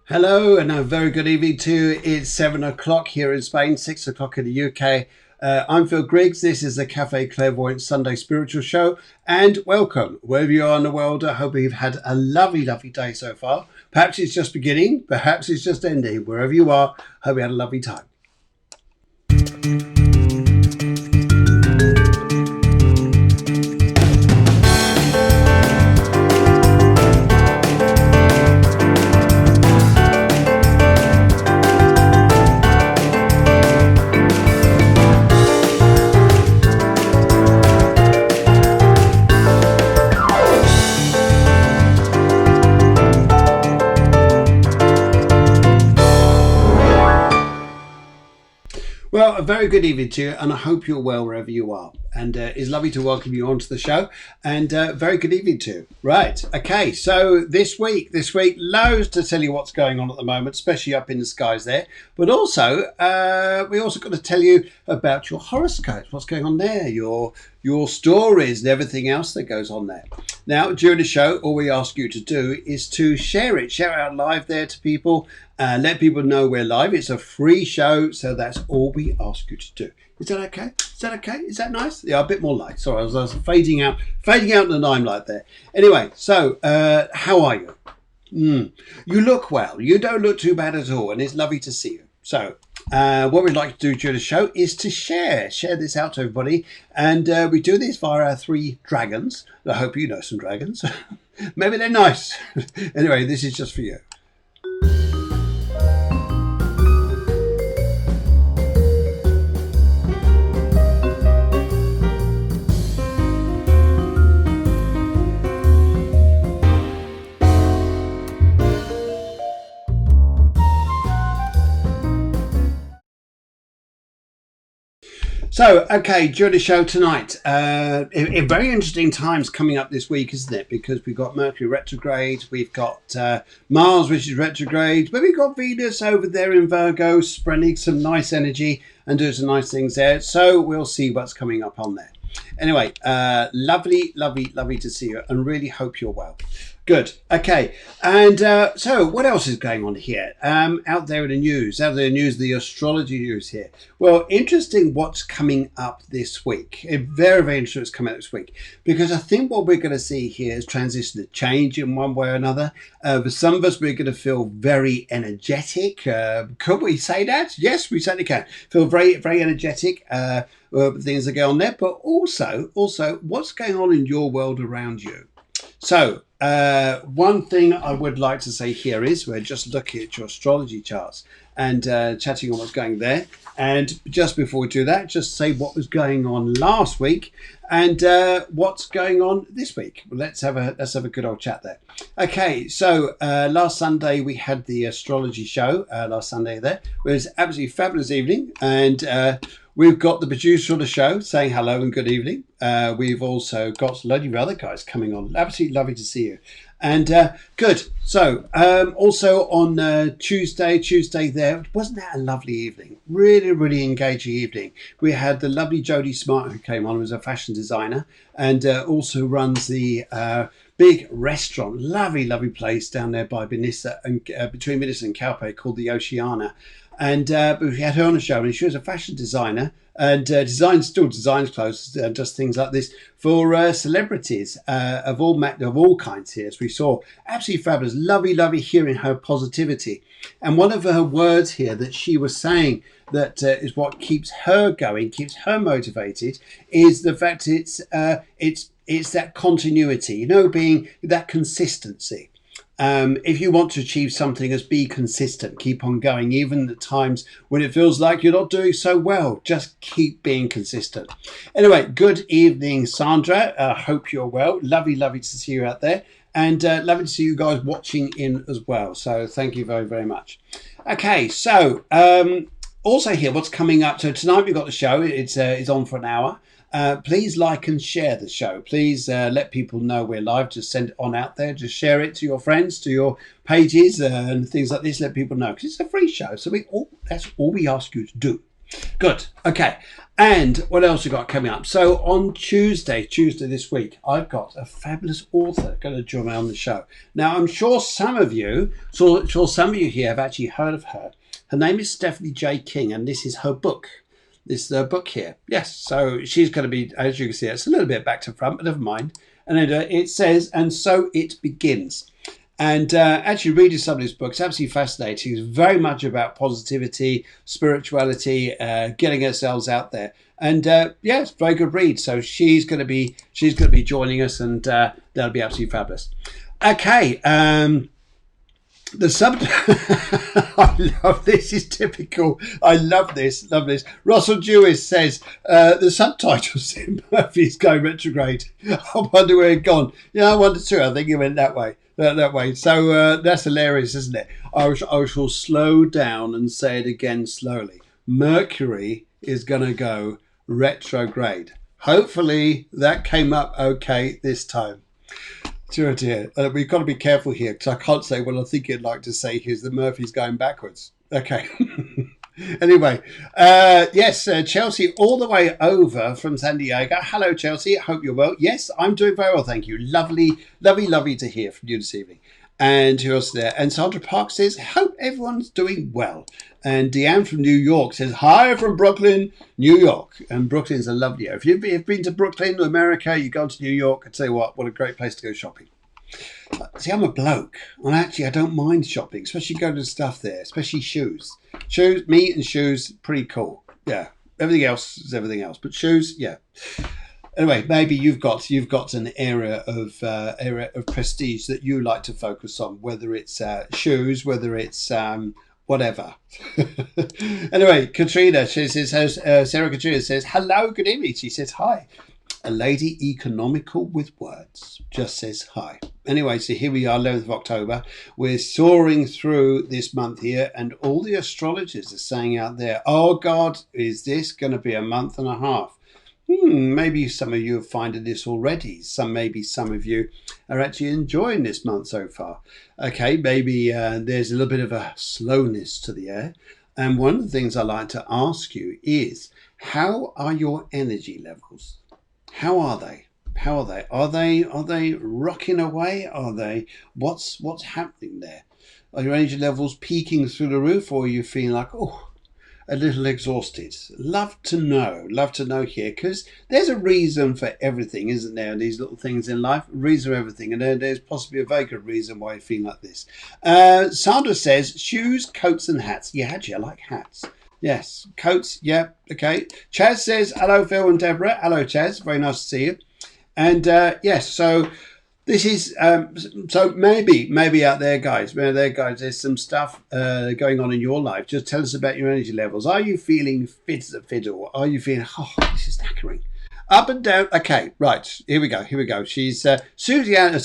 Hello and a very good evening to you. It's 7 o'clock here in Spain, 6 o'clock in the UK. I'm Phil Griggs. This is the Cafe Clairvoyance Sunday Spiritual Show, and welcome wherever you are in the world. I hope you've had a lovely day so far. Perhaps it's just beginning, perhaps it's just ending. Wherever you are, hope you had a lovely time. Well, a very good evening to you, and I hope you're well wherever you are. And it's lovely to welcome you onto the show, and very good evening to you. Right, okay, so this week, loads to tell you what's going on at the moment, especially up in the skies there. But also, we also got to tell you about your horoscopes, what's going on there, your stories and everything else that goes on there. Now, during the show, all we ask you to do is to share it out live there to people. Let people know we're live. It's a free show, so that's all we ask you to do. Is that okay? Is that okay? Is that nice? Yeah, a bit more light. Sorry, I was fading out in the limelight there. Anyway, so how are you? You look well. You don't look too bad at all, and it's lovely to see you. So what we'd like to do during the show is to share this out to everybody, and we do this via our 3 dragons. I hope you know some dragons. Maybe they're nice. Anyway, this is just for you. So, okay, during the show tonight, very interesting times coming up this week, isn't it? Because we've got Mercury Retrograde, we've got Mars, which is retrograde, but we've got Venus over there in Virgo, spreading some nice energy and doing some nice things there. So we'll see what's coming up on there. Anyway, lovely to see you, and really hope you're well. Good. Okay. And so what else is going on here? Out there in the news, the astrology news here. Well, interesting what's coming up this week. Very, very interesting what's coming up this week. Because I think what we're going to see here is transition to change in one way or another. For some of us, we're going to feel very energetic. Could we say that? Yes, we certainly can. Feel very, very energetic. Things that go on there. But also, what's going on in your world around you? So, one thing I would like to say here is we're just looking at your astrology charts and chatting on what's going there. And just before we do that, just say what was going on last week and what's going on this week. Well, let's have a good old chat there. Okay, so last Sunday we had the astrology show. Last Sunday there it was absolutely fabulous evening, and we've got the producer of the show saying hello and good evening. We've also got a load of other guys coming on. Absolutely lovely to see you. And good. So also on Tuesday there, wasn't that a lovely evening? Really, really engaging evening. We had the lovely Jodie Smart who came on, who was a fashion designer, and also runs the big restaurant, lovely place down there by Benissa and between Benissa and Calpe called the Oceana. And we had her on the show, and she was a fashion designer and designs clothes and does things like this for celebrities of all kinds here. As we saw, absolutely fabulous, lovely hearing her positivity. And one of her words here that she was saying that is what keeps her going, keeps her motivated, is the fact it's that continuity, being that consistency. If you want to achieve something, as be consistent, keep on going, even at times when it feels like you're not doing so well, just keep being consistent. Anyway, good evening, Sandra. Hope you're well. Lovely to see you out there, and lovely to see you guys watching in as well. So thank you very, very much. Okay, so also here, what's coming up? So tonight we've got the show. It's on for an hour. Please like and share the show. Please let people know we're live. Just send it on out there. Just share it to your friends, to your pages and things like this. Let people know, because it's a free show. So that's all we ask you to do. Good. Okay. And what else we got coming up? So on Tuesday this week, I've got a fabulous author going to join me on the show. Now, I'm sure some of you here have actually heard of her. Her name is Stephanie J. King, and this is her book. This is her book here. Yes. So she's going to be, as you can see, it's a little bit back to front, but never mind. And it says, and so it begins. And actually reading some of his books, absolutely fascinating. It's very much about positivity, spirituality, getting ourselves out there. And yeah, it's a very good read. So she's going to be joining us, and that'll be absolutely fabulous. Okay, the subject. I love this. Is typical. I love this. Love this. Russell Jewis says the subtitles in Murphy's Go Retrograde. I wonder where it gone. Yeah, I wonder too. I think it went that way. That way. So that's hilarious, isn't it? I shall slow down and say it again slowly. Mercury is going to go retrograde. Hopefully that came up okay this time. Dear, dear. We've got to be careful here because I can't say what I think you'd like to say here is that Murphy's going backwards. Okay. Anyway, yes, Chelsea, all the way over from San Diego. Hello, Chelsea. I hope you're well. Yes, I'm doing very well, thank you. Lovely, lovely, lovely to hear from you this evening. And who else is there? And Sandra Park says, hope everyone's doing well. And Deanne from New York says, hi from Brooklyn, New York. And Brooklyn's a lovely area. If you've been to Brooklyn, America, you've gone to New York, I tell you what a great place to go shopping. See, I'm a bloke, and actually I don't mind shopping, especially going to stuff there, especially shoes. Shoes, me and shoes, pretty cool. Yeah, everything else is everything else, but shoes, yeah. Anyway, maybe you've got an area of prestige that you like to focus on, whether it's shoes, whether it's whatever. Anyway, Katrina, she says, Sarah Katrina says, hello, good evening. She says, hi. A lady economical with words just says hi. Anyway, so here we are, 11th of October. We're soaring through this month here, and all the astrologers are saying out there, oh God, is this going to be a month and a half? Maybe some of you have finding this already. Maybe some of you are actually enjoying this month so far. Okay, maybe there's a little bit of a slowness to the air. And one of the things I like to ask you is, how are your energy levels? How are they? How are they? Are they rocking away? Are they? What's happening there? Are your energy levels peaking through the roof, or are you feeling like, oh, a little exhausted? Love to know here, because there's a reason for everything, isn't there? These little things in life, reason for everything, and there's possibly a very good reason why you feel like this. Sandra says shoes, coats, and hats. Yeah, actually, I like hats. Yes, coats. Yeah, okay. Chaz says hello, Phil and Deborah. Hello, Chaz. Very nice to see you. And yes, so this is so maybe out there, guys. There's some stuff going on in your life. Just tell us about your energy levels. Are you feeling fit as a fiddle? Are you feeling this is knackering? Up and down. Okay, right. Here we go. She's Susanna.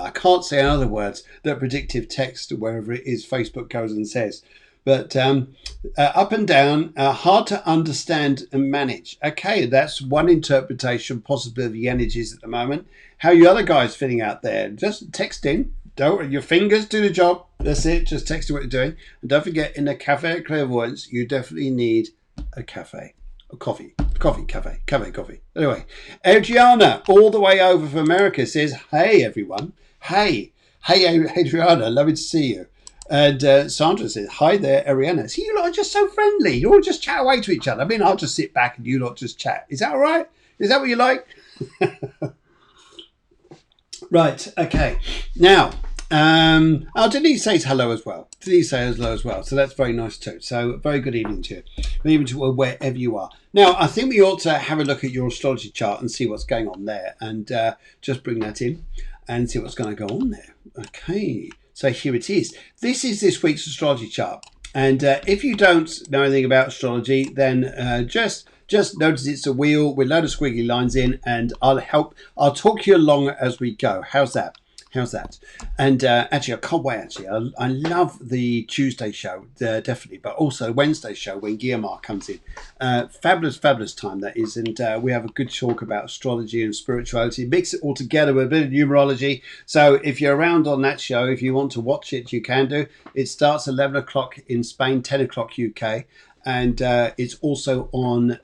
I can't say in other words that predictive text, wherever it is, Facebook goes and says. But up and down, hard to understand and manage. Okay, that's one interpretation possibly of the energies at the moment. How are you other guys feeling out there? Just text in. Don't your fingers do the job. That's it. Just text in what you're doing. And don't forget, in a cafe at Clairvoyance, you definitely need a cafe. A coffee. Coffee. Anyway, Adriana, all the way over from America, says, hey, everyone. Hey, Adriana, lovely to see you. And Sandra says, hi there, Ariana. See, you lot are just so friendly. You all just chat away to each other. I mean, I'll just sit back and you lot just chat. Is that all right? Is that what you like? Right, okay. Now, Denise says hello as well. So that's very nice too. So very good evening to you. Good evening to wherever you are. Now, I think we ought to have a look at your astrology chart and see what's going on there. And just bring that in and see what's going to go on there. Okay. So here it is. This is this week's astrology chart. And if you don't know anything about astrology, then just notice it's a wheel with a load of squiggly lines in, and I'll talk you along as we go. How's that? How's that? And actually, I can't wait. Actually, I love the Tuesday show, definitely, but also Wednesday show when Guillemar comes in. Fabulous time that is, and we have a good talk about astrology and spirituality. Mix it all together with a bit of numerology. So if you're around on that show, if you want to watch it, you can do. It starts at 11 o'clock in Spain, 10 o'clock UK. And it's also on.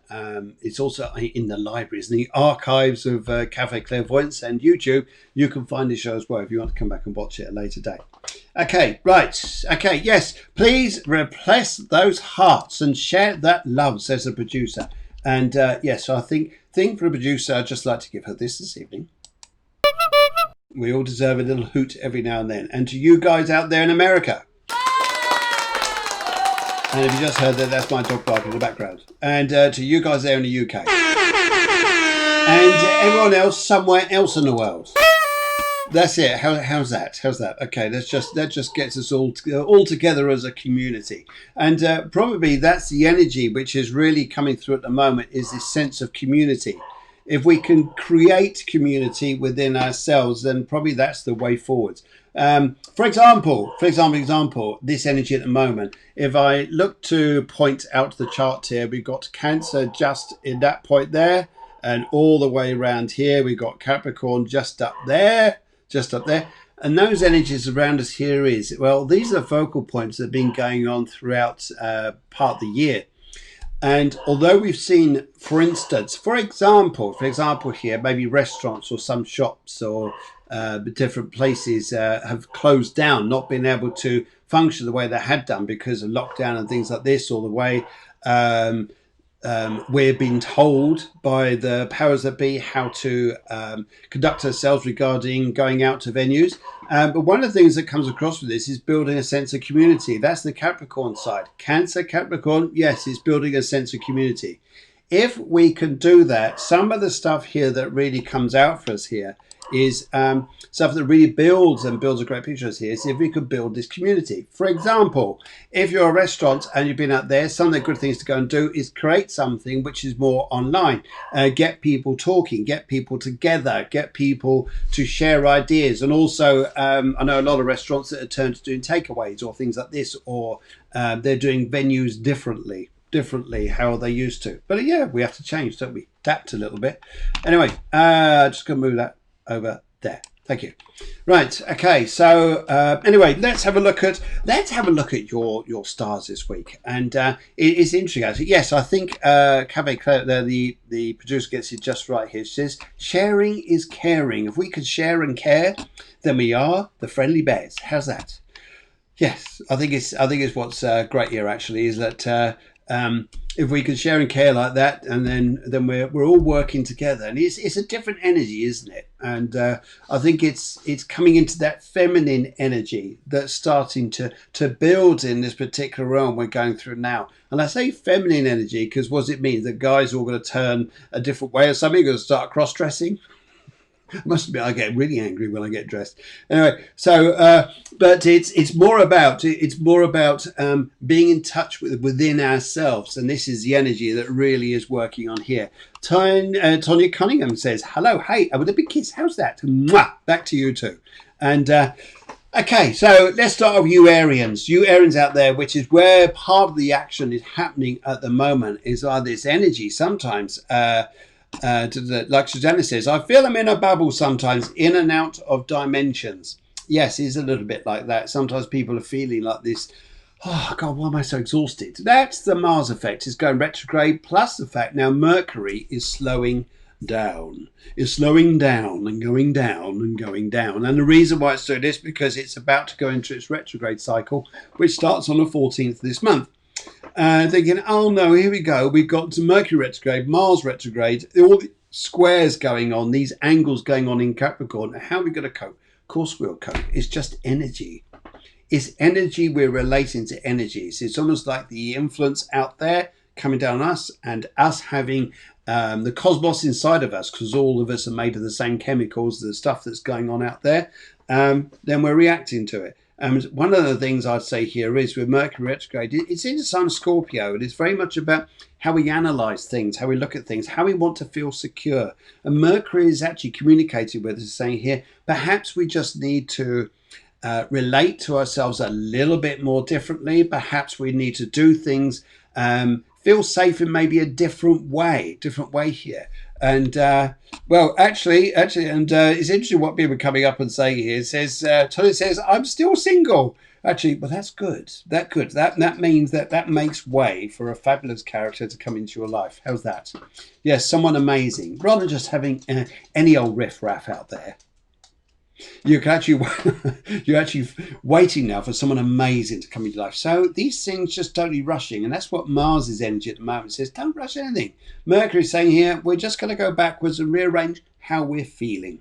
It's also in the libraries and the archives of Cafe Clairvoyance and YouTube. You can find the show as well if you want to come back and watch it at a later date. Okay, right. Okay, yes. Please replace those hearts and share that love, says the producer. And yes, I think for a producer, I'd just like to give her this evening. We all deserve a little hoot every now and then. And to you guys out there in America. And if you just heard that, that's my dog barking in the background. And to you guys there in the UK. And everyone else somewhere else in the world. That's it. How's that? How's that? Okay, that just gets us all together as a community. And probably that's the energy which is really coming through at the moment, is this sense of community. If we can create community within ourselves, then probably that's the way forward. For example, this energy at the moment, if I look to point out the chart here, we've got Cancer just in that point there, and all the way around here, we've got Capricorn just up there. And those energies around us here these are focal points that have been going on throughout part of the year. And although we've seen, for example here, maybe restaurants or some shops or different places have closed down, not been able to function the way they had done because of lockdown and things like this, or the way we're being told by the powers that be how to conduct ourselves regarding going out to venues. But one of the things that comes across with this is building a sense of community. That's the Capricorn side. Cancer, Capricorn, yes, it's building a sense of community. If we can do that, some of the stuff here that really comes out for us here is stuff that really builds a great picture here. Is if we could build this community. For example, if you're a restaurant and you've been out there, some of the good things to go and do is create something which is more online. Get people talking, get people together, get people to share ideas. And also, I know a lot of restaurants that are turned to doing takeaways or things like this, or they're doing venues differently how they used to. But yeah, we have to change, don't we? Adapt a little bit. Anyway, just going to move that over there. Thank you. Right. Okay. So anyway, let's have a look at your stars this week, and it's interesting actually. Yes, I think Cafe Claire, the producer, gets it just right here. She says, "Sharing is caring. If we could share and care, then we are the friendly bears." How's that? Yes, I think it's what's great here actually is that. If we can share and care like that, and then we're all working together, and it's a different energy, isn't it? And I think it's coming into that feminine energy that's starting to build in this particular realm we're going through now. And I say feminine energy because what does it mean? That guys are all going to turn a different way or something? Going to start cross-dressing? Must admit, I get really angry when I get dressed. Anyway, so but it's more about being in touch within ourselves, and this is the energy that really is working on here. Tonya Cunningham says, "Hello, hey," with a big kiss. How's that? Mwah! Back to you too. And okay, so let's start with you Arians out there, which is where part of the action is happening at the moment. Is this energy sometimes. Like Susanna says, I feel I'm in a bubble sometimes, in and out of dimensions. Yes, it's a little bit like that. Sometimes people are feeling like this. Oh, God, why am I so exhausted? That's the Mars effect. It's going retrograde, plus the fact now Mercury is slowing down. It's slowing down and going down and going down. And the reason why it's doing this, because it's about to go into its retrograde cycle, which starts on the 14th this month. Thinking, oh no, here we go. We've got Mercury retrograde, Mars retrograde, all the squares going on, these angles going on in Capricorn. How are we going to cope? Of course we'll cope. It's just energy. It's energy. We're relating to energies. It's almost like the influence out there coming down on us, and us having the cosmos inside of us, because all of us are made of the same chemicals, the stuff that's going on out there. Then we're reacting to it. One of the things I'd say here is with Mercury retrograde, it's in the sign of Scorpio, and it's very much about how we analyze things, how we look at things, how we want to feel secure. And Mercury is actually communicating with us, saying here, perhaps we just need to relate to ourselves a little bit more differently. Perhaps we need to do things, feel safe in maybe a different way here. And actually, and it's interesting what people are coming up and saying here. It says, Tony says, I'm still single. Actually, well, that's good. That means that makes way for a fabulous character to come into your life. How's that? Yes, someone amazing, rather than just having any old riff-raff out there. You're actually waiting now for someone amazing to come into life. So these things just totally rushing, and that's what Mars's energy at the moment says. Don't rush anything. Mercury's saying here, we're just going to go backwards and rearrange how we're feeling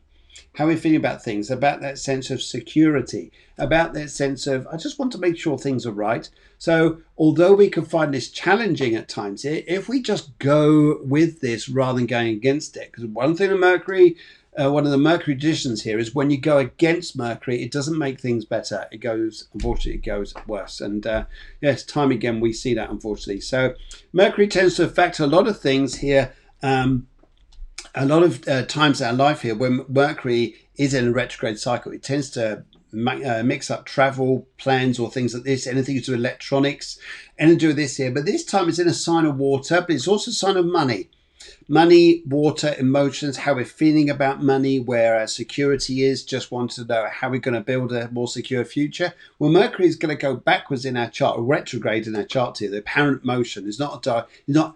about things, about that sense of security, about that sense of, I just want to make sure things are right. So although we can find this challenging at times here, if we just go with this rather than going against it, because one thing of Mercury, one of the Mercury traditions here is when you go against Mercury, it doesn't make things better. Unfortunately, it goes worse. And yes, time again, we see that, unfortunately. So Mercury tends to affect a lot of things here. A lot of times in our life here, when Mercury is in a retrograde cycle, it tends to mix up travel plans or things like this, anything to do with electronics, anything to do with this here. But this time it's in a sign of water, but it's also a sign of money. Money, water, emotions, how we're feeling about money, where our security is, just want to know how we're going to build a more secure future. Well, Mercury is going to go backwards in our chart, or retrograde in our chart here. The apparent motion is not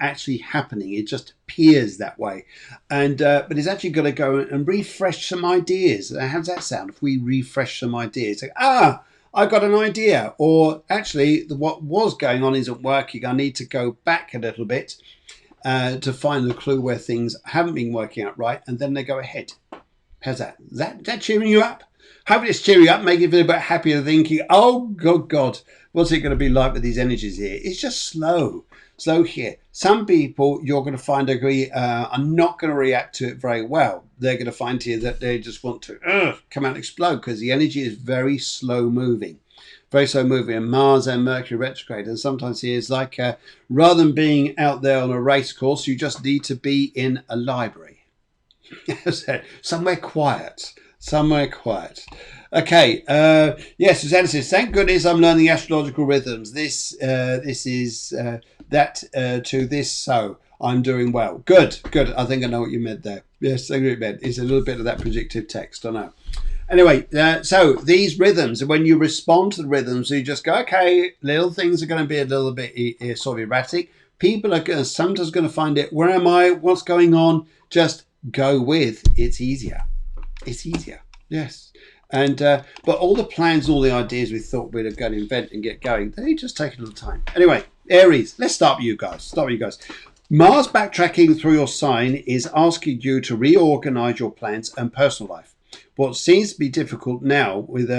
actually happening. It just appears that way. And but it's actually going to go and refresh some ideas. How does that sound? If we refresh some ideas, like, I got an idea, or actually what was going on isn't working. I need to go back a little bit to find the clue where things haven't been working out right, and then they go ahead. How's that? Is that cheering you up? Hopefully it's cheering you up, making you feel a bit happier, thinking, oh, God, what's it going to be like with these energies here? It's just slow here. Some people you're going to find are not going to react to it very well. They're going to find here that they just want to come out and explode, because the energy is very slow moving. Very slow moving, and Mars and Mercury retrograde. And sometimes it's like, rather than being out there on a race course, you just need to be in a library. Somewhere quiet. Okay. Yes, Susanna says, thank goodness I'm learning astrological rhythms. This is that to this, so I'm doing well. Good. I think I know what you meant there. Yes, I know what you meant. It's a little bit of that projective text, I know. Anyway, so these rhythms, when you respond to the rhythms, you just go, okay, little things are going to be a little bit sort of erratic. People are sometimes going to find it, where am I? What's going on? Just go with, it's easier. Yes. And but all the plans, all the ideas we thought we were going to invent and get going, they just take a little time. Anyway, Aries, let's start with you guys. Mars backtracking through your sign is asking you to reorganize your plans and personal life. What seems to be difficult now with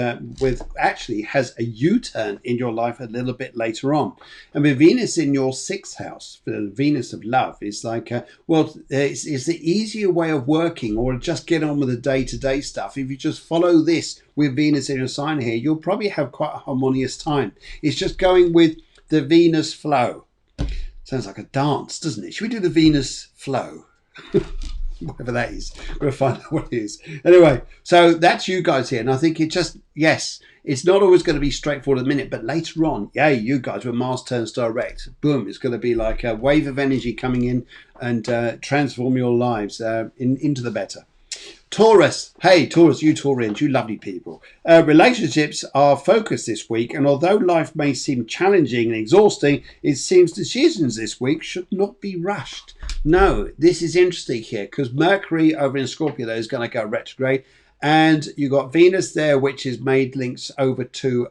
actually has a U-turn in your life a little bit later on. And with Venus in your 6th house, the Venus of love, is like, it's the easier way of working, or just get on with the day-to-day stuff. If you just follow this with Venus in your sign here, you'll probably have quite a harmonious time. It's just going with the Venus flow. Sounds like a dance, doesn't it? Should we do the Venus flow? Whatever that is, we'll find out what it is. Anyway, so that's you guys here, and I think it's not always going to be straightforward at the minute, but later on, you guys, when Mars turns direct, boom, it's going to be like a wave of energy coming in and transform your lives into the better. Taurus, hey Taurus, you Taurians, you lovely people. Relationships are focused this week, and although life may seem challenging and exhausting, it seems decisions this week should not be rushed. No, this is interesting here, because Mercury over in Scorpio though is going to go retrograde, and you got Venus there, which has made links over to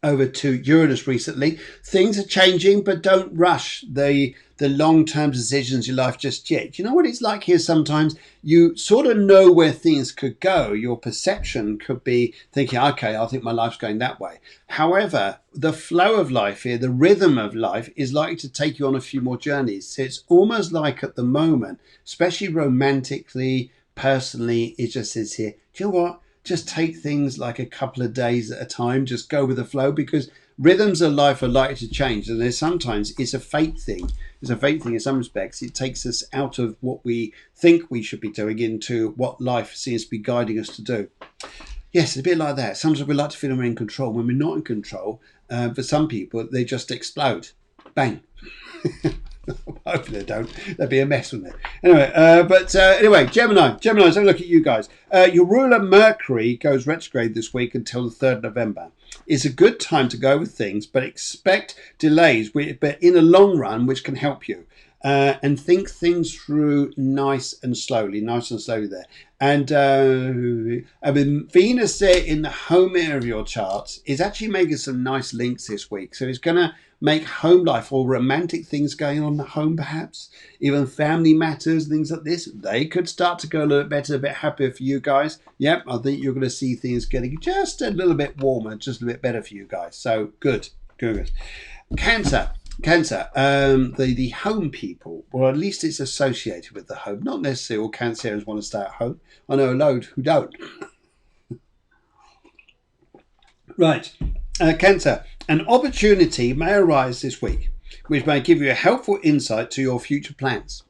Uranus recently. Things are changing, but don't rush the long-term decisions in your life just yet. You know what it's like here sometimes? You sort of know where things could go. Your perception could be thinking, okay, I think my life's going that way. However, the flow of life here, the rhythm of life is likely to take you on a few more journeys. So it's almost like at the moment, especially romantically, personally, it just says here, do you know what? just take things like a couple of days at a time. Just go with the flow, because rhythms of life are likely to change, and there's sometimes it's a fate thing. It's a fate thing in some respects. It takes us out of what we think we should be doing into what life seems to be guiding us to do. Yes, it's a bit like that. Sometimes we like to feel we're in control. When we're not in control, for some people, they just explode. Bang. Hopefully they don't. That'd be a mess, wouldn't it? Anyway, anyway, Gemini. Let's have a look at you guys. Your ruler Mercury goes retrograde this week until the 3rd of November. It's a good time to go with things, but expect delays, but in the long run, which can help you. And think things through nice and slowly there. And I mean, Venus there in the home area of your charts is actually making some nice links this week. So it's going to make home life or romantic things going on in the home, perhaps even family matters, things like this. They could start to go a little bit better, a bit happier for you guys. Yep, I think you're going to see things getting just a little bit warmer, just a bit better for you guys. So good. Cancer, the home people, or at least it's associated with the home. Not necessarily all Cancerians want to stay at home. I know a load who don't. Right, Cancer, an opportunity may arise this week, which may give you a helpful insight to your future plans.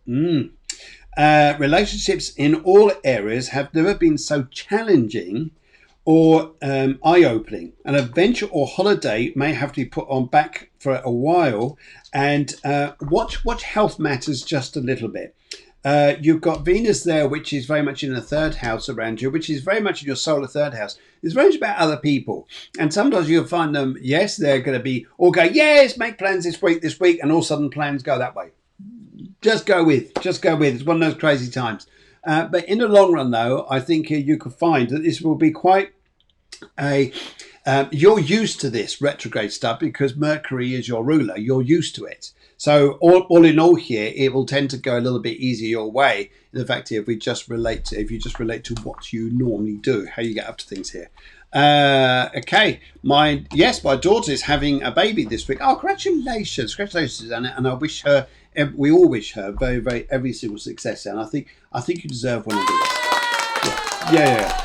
Relationships in all areas have never been so challenging or eye-opening. An adventure or holiday may have to be put on back for a while, and watch health matters just a little bit. You've got Venus there, which is very much in the 3rd house around you, which is very much in your solar 3rd house. It's very much about other people, and sometimes you'll find them, yes, they're going to be all go, yes, make plans this week, and all of a sudden plans go that way. Just go with. It's one of those crazy times. But in the long run, though, I think you could find that this will be quite you're used to this retrograde stuff because Mercury is your ruler. You're used to it. So all in all here, it will tend to go a little bit easier your way. In fact, if you just relate to what you normally do, how you get up to things here. Okay, my daughter is having a baby this week. Oh, congratulations, Anna, and I wish her. We all wish her very, very every single success, and I think you deserve one of these. Yeah.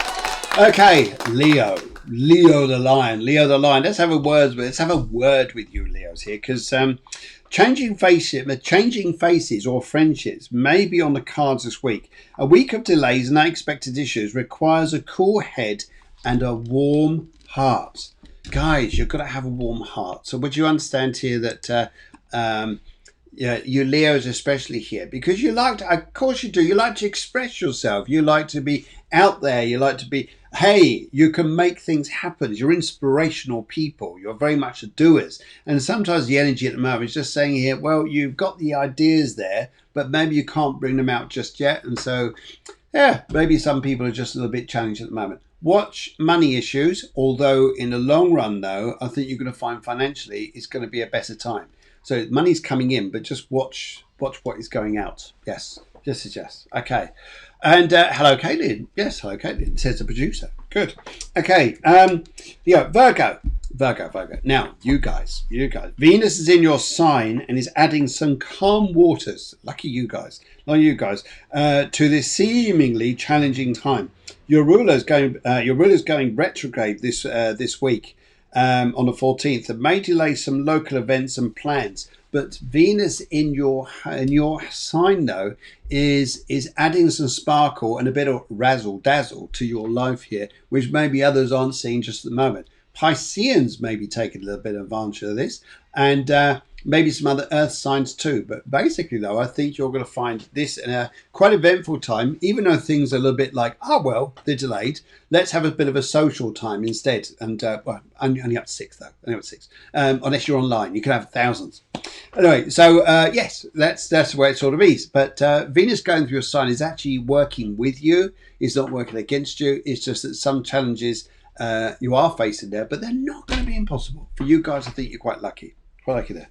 Okay, Leo the lion. Let's have a word with you, Leos, here, because changing faces or friendships may be on the cards this week. A week of delays and unexpected issues requires a cool head and a warm heart. Guys, you've got to have a warm heart. So would you understand here that you Leos especially here, because you like to, of course you do, you like to express yourself, you like to be out there, you like to be, hey, you can make things happen, you're inspirational people, you're very much doers, and sometimes the energy at the moment is just saying here, well, you've got the ideas there, but maybe you can't bring them out just yet, and so yeah, maybe some people are just a little bit challenged at the moment. Watch money issues, although in the long run though, I think you're going to find financially it's going to be a better time. So money's coming in, but just watch what is going out. Yes. Okay. And hello, Caitlin. Yes, hello, Caitlin, says the producer. Good. Okay. Virgo. Now, you guys. Venus is in your sign and is adding some calm waters. Lucky you guys. To this seemingly challenging time. Your ruler's going retrograde this week. On the 14th, and may delay some local events and plans. But Venus in your sign though is adding some sparkle and a bit of razzle dazzle to your life here, which maybe others aren't seeing just at the moment. Pisceans may be taking a little bit of advantage of this, and maybe some other earth signs too. But basically though, I think you're going to find this a quite eventful time, even though things are a little bit like, oh well, they're delayed, let's have a bit of a social time instead. And only up to 6 though, unless you're online, you can have thousands. Anyway, so yes, that's the way it sort of is. But Venus going through your sign is actually working with you. It's not working against you. It's just that some challenges you are facing there, but they're not going to be impossible. For you guys, I think you're quite lucky there.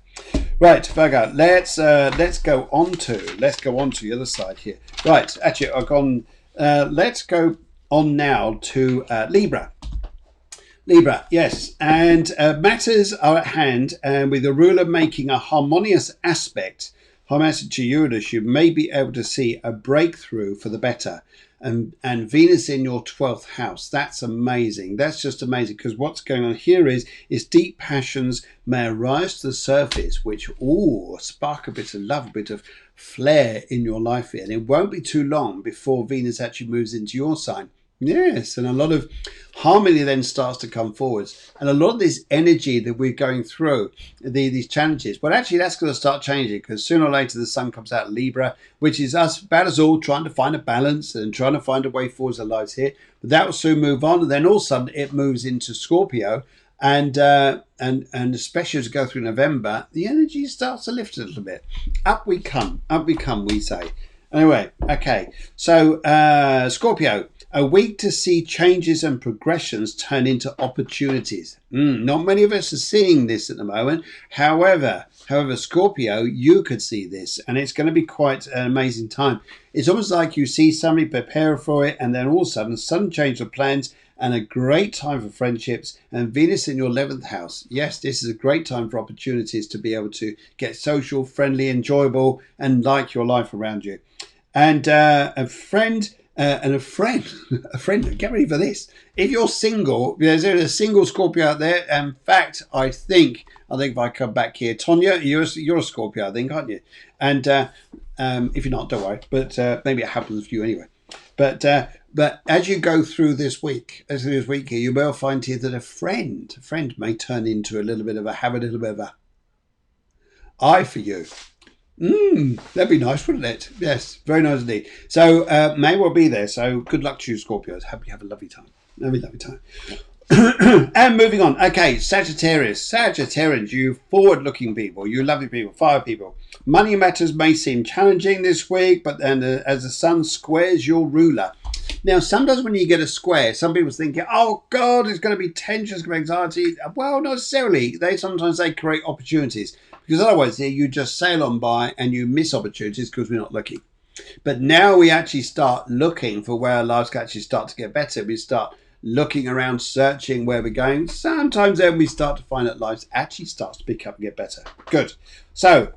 Right, Virgo, let's go on to the other side here. Right, actually, I've gone. Let's go on now to Libra. Yes, and matters are at hand, and with the ruler making a harmonious aspect to Uranus, you may be able to see a breakthrough for the better. and Venus in your 12th house. That's amazing. That's just amazing, because what's going on here is deep passions may arise to the surface, which spark a bit of love, a bit of flair in your life here. And it won't be too long before Venus actually moves into your sign. Yes, and a lot of harmony then starts to come forwards, and a lot of this energy that we're going through, these challenges, but actually that's going to start changing, because sooner or later the sun comes out of Libra, which is about us all trying to find a balance and trying to find a way forwards in lives here. But that will soon move on, and then all of a sudden it moves into Scorpio, and especially as we go through November, the energy starts to lift a little bit. Up we come, we say. Anyway, okay, so Scorpio, a week to see changes and progressions turn into opportunities. Not many of us are seeing this at the moment. However, Scorpio, you could see this, and it's going to be quite an amazing time. It's almost like you see somebody prepare for it, and then all of a sudden change of plans, and a great time for friendships, and Venus in your 11th house. Yes, this is a great time for opportunities to be able to get social, friendly, enjoyable, and like your life around you. And a friend, get ready for this. If you're single, there's a single Scorpio out there. In fact, I think if I come back here, Tonya, you're a Scorpio, I think, aren't you? And if you're not, don't worry. But maybe it happens for you anyway. But as you go through this week, here, you will find here that a friend may turn into have a little bit of a eye for you. That'd be nice, wouldn't it? Yes, very nice indeed. So may well be there. So good luck to you, Scorpios. Hope you have a lovely time. Lovely time. And moving on. Okay, Sagittarians, you forward-looking people, you lovely people, fire people. Money matters may seem challenging this week, but then as the sun squares your ruler. Now, sometimes when you get a square, some people thinking, oh God, it's going to be tension, it's going to be anxiety. Well, not necessarily. Sometimes they create opportunities, because otherwise you just sail on by and you miss opportunities because we're not looking. But now we actually start looking for where our lives can actually start to get better. We start looking around, searching where we're going. Sometimes then we start to find that life actually starts to pick up and get better. Good. So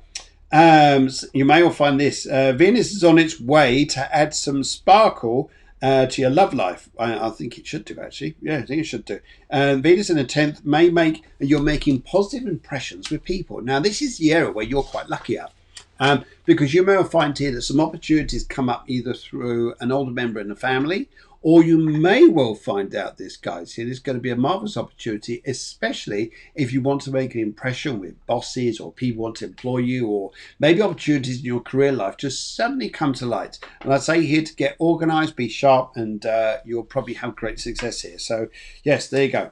you may all find this. Venus is on its way to add some sparkle to your love life. I think it should do, actually. Yeah, I think it should do. Venus in the 10th may make you're making positive impressions with people. Now, this is the area where you're quite lucky at. Because you may find here that some opportunities come up either through an older member in the family, or you may well find out this, guys, here is going to be a marvelous opportunity, especially if you want to make an impression with bosses or people want to employ you, or maybe opportunities in your career life just suddenly come to light. And I'd say here to get organized, be sharp, and you'll probably have great success here. So yes, there you go.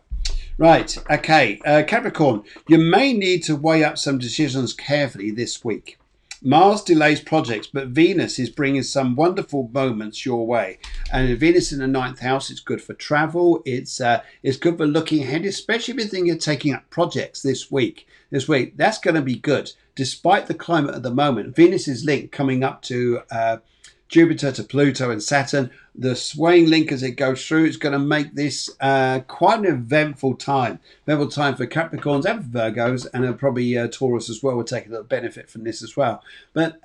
Right, okay, Capricorn, you may need to weigh up some decisions carefully this week. Mars delays projects, but Venus is bringing some wonderful moments your way. And Venus in the 9th house, it's good for travel. It's good for looking ahead, especially if you think you're taking up projects this week. That's going to be good. Despite the climate at the moment, Venus is linked coming up to Jupiter, to Pluto and Saturn. The swaying link as it goes through, it's going to make this quite an eventful time. Eventful time for Capricorns and for Virgos, and probably Taurus as well will take a little benefit from this as well. But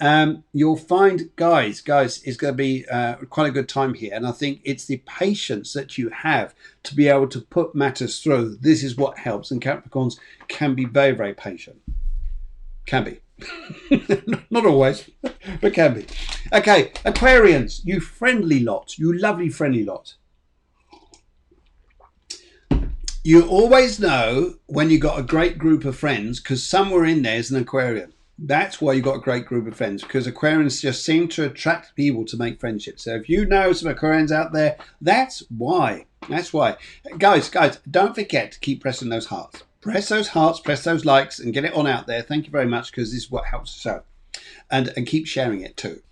you'll find, guys, it's going to be quite a good time here. And I think it's the patience that you have to be able to put matters through. This is what helps. And Capricorns can be very, very patient. Can be. Not always, but can be. Okay, Aquarians, you friendly lot, you lovely friendly lot. You always know when you got a great group of friends, because somewhere in there is an Aquarian. That's why you got a great group of friends, because Aquarians just seem to attract people to make friendships. So if you know some Aquarians out there, that's why. Guys, don't forget to keep pressing those hearts. Press those hearts, press those likes, and get it on out there. Thank you very much, because this is what helps the show. And keep sharing it too.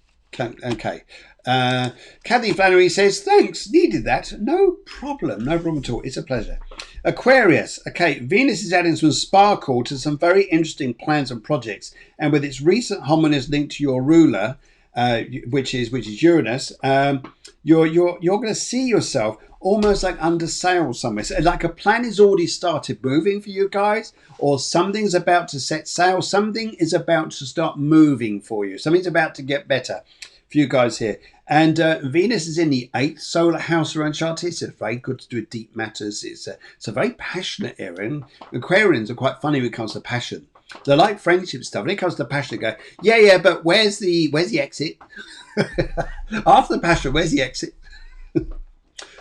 Okay. Kathy Flannery says, thanks, needed that. No problem at all. It's a pleasure. Aquarius. Okay, Venus is adding some sparkle to some very interesting plans and projects. And with its recent harmonious link to your ruler, which is Uranus, you're going to see yourself almost like under sail somewhere. So like a plan is already started moving for you guys, or something's about to set sail. Something is about to start moving for you. Something's about to get better for you guys here. And Venus is in the 8th solar house around chart. It's very good to do with deep matters. It's a very passionate area. And Aquarians are quite funny when it comes to passion. They like friendship stuff. When it comes to passion, they go, yeah, but where's the exit? After the passion, where's the exit?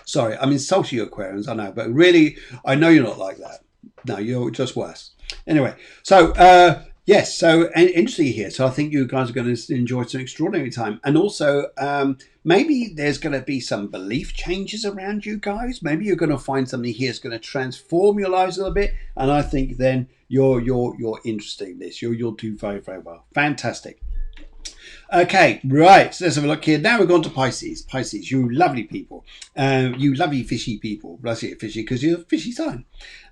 Sorry, I'm insulting you, Aquarians, I know, but really, I know you're not like that. No, you're just worse. Anyway, so yes, so interesting here. So I think you guys are going to enjoy some extraordinary time, and also maybe there's going to be some belief changes around you guys. Maybe you're going to find something here that's going to transform your lives a little bit, and I think then you're interested in this. You'll do very, very well. Fantastic. Okay, right, so let's have a look here. Now we're going to Pisces. Pisces, you lovely people. You lovely fishy people. Well, I say fishy because you're a fishy sign.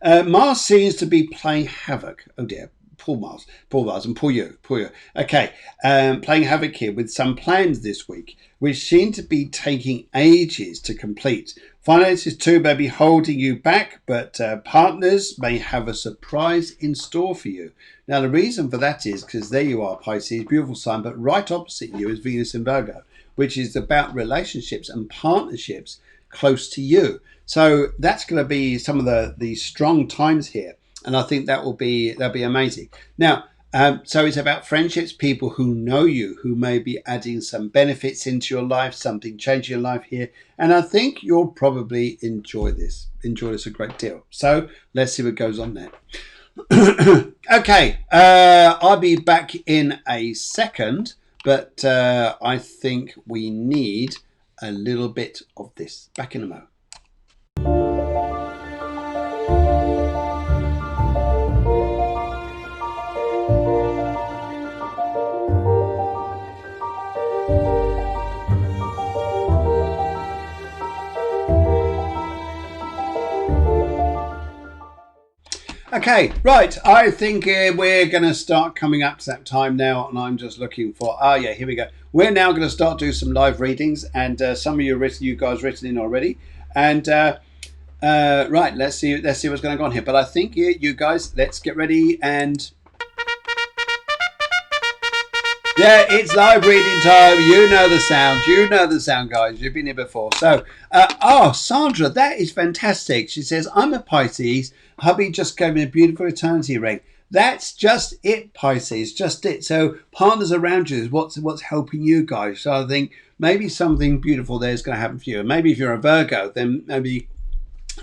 Mars seems to be playing havoc. Oh dear, poor Mars, and poor you. Okay, playing havoc here with some plans this week, which seem to be taking ages to complete. Finances too may be holding you back, but partners may have a surprise in store for you. Now, the reason for that is because there you are, Pisces, beautiful sign, but right opposite you is Venus in Virgo, which is about relationships and partnerships close to you. So that's going to be some of the strong times here, and I think that'll be amazing. Now, so it's about friendships, people who know you, who may be adding some benefits into your life, something changing your life here, and I think you'll probably enjoy this a great deal. So let's see what goes on there. Okay, I'll be back in a second, but I think we need a little bit of this. Back in a moment. Okay, right, I think we're going to start coming up to that time now, and I'm just looking for, yeah, here we go. We're now going to start doing some live readings, and some of you guys written in already, and right, let's see what's going on here. But I think you guys, let's get ready, and yeah, it's live reading time. You know the sound, guys. You've been here before. So, Sandra, that is fantastic. She says, I'm a Pisces. Hubby just gave me a beautiful eternity ring. That's just it, Pisces, just it. So partners around you is what's helping you guys. So I think maybe something beautiful there is going to happen for you. And maybe if you're a Virgo, then maybe,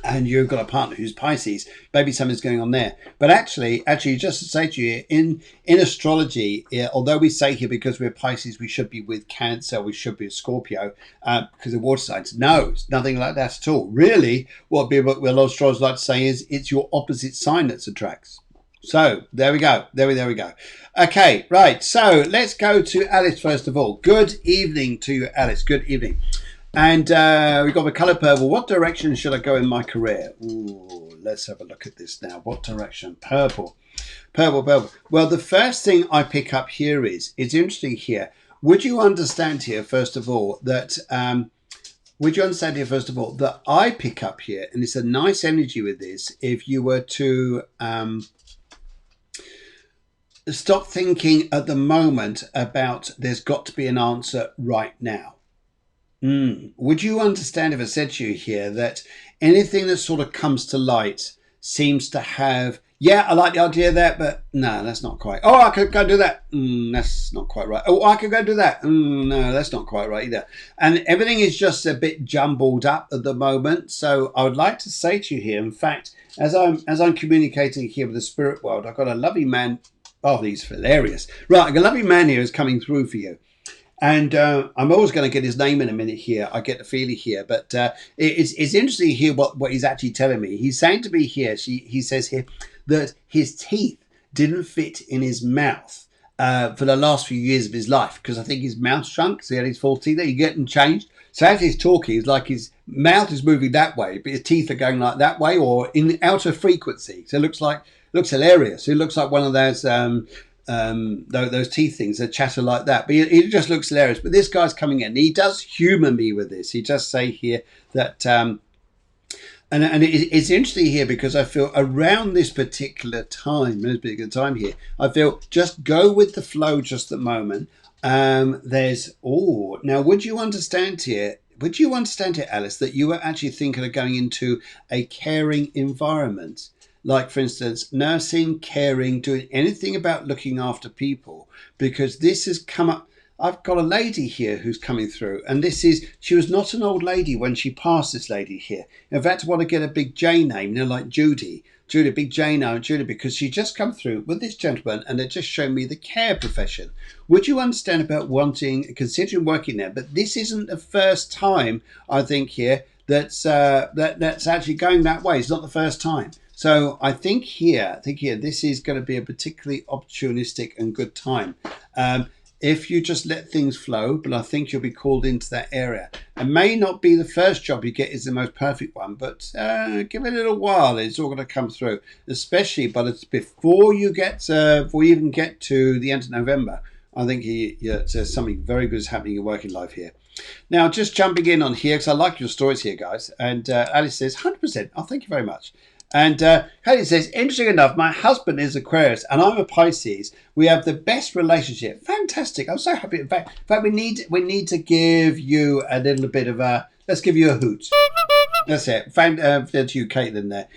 and you've got a partner who's Pisces, maybe something's going on there. But actually, just to say to you, in astrology, although we say here because we're Pisces, we should be with Cancer, we should be with Scorpio, because of water signs. No, it's nothing like that at all. Really, what a lot of astrologers like to say is it's your opposite sign that attracts. So there we go. There we go. Okay, right. So let's go to Alice first of all. Good evening to you, Alice. Good evening. And we've got the colour purple. What direction should I go in my career? Ooh, let's have a look at this now. What direction? Purple. Well, the first thing I pick up here is, it's interesting here. Would you understand here, first of all, that I pick up here, and it's a nice energy with this, if you were to stop thinking at the moment about there's got to be an answer right now. Would you understand if I said to you here that anything that sort of comes to light seems to have, yeah, I like the idea of that, but no, that's not quite. Oh, I could go do that. That's not quite right. Oh, I could go do that. No, that's not quite right either. And everything is just a bit jumbled up at the moment. So I would like to say to you here, in fact, as I'm communicating here with the spirit world, I've got a lovely man. Oh, he's hilarious. Right, I've got a lovely man here who's coming through for you. And I'm always going to get his name in a minute here. I get the feeling here. But it's interesting to hear what he's actually telling me. He's saying to me here, he says here that his teeth didn't fit in his mouth for the last few years of his life, because I think his mouth shrunk. So he had his false teeth there. You get them changed. So as he's talking, it's like his mouth is moving that way, but his teeth are going like that way or in outer frequency. So it looks hilarious. It looks like one of those teeth things that chatter like that, but it just looks hilarious. But this guy's coming in, he does humor me with this. He just say here that and it's interesting here because I feel around this particular time here, I feel just go with the flow just at the moment. Now would you understand here? Would you understand here, Alice, that you were actually thinking of going into a caring environment? Like, for instance, nursing, caring, doing anything about looking after people, because this has come up. I've got a lady here who's coming through, and she was not an old lady when she passed, this lady here. In fact, I want to get a big J name, like Judy, big J now, Judy, because she just come through with this gentleman, and they're just showing me the care profession. Would you understand about considering working there? But this isn't the first time, I think, here that's actually going that way. It's not the first time. So I think here, this is going to be a particularly opportunistic and good time. If you just let things flow, but I think you'll be called into that area. It may not be the first job you get is the most perfect one, but give it a little while. It's all going to come through, especially, but it's before you even get to the end of November. I think there's something very good is happening in your working life here. Now, just jumping in on here, because I like your stories here, guys. And Alice says, 100%. Oh, thank you very much. And Haley says, interesting enough, my husband is Aquarius and I'm a Pisces. We have the best relationship. Fantastic. I'm so happy. In fact, we need to give you a little bit of let's give you a hoot. That's it. That's you, Caitlin, there.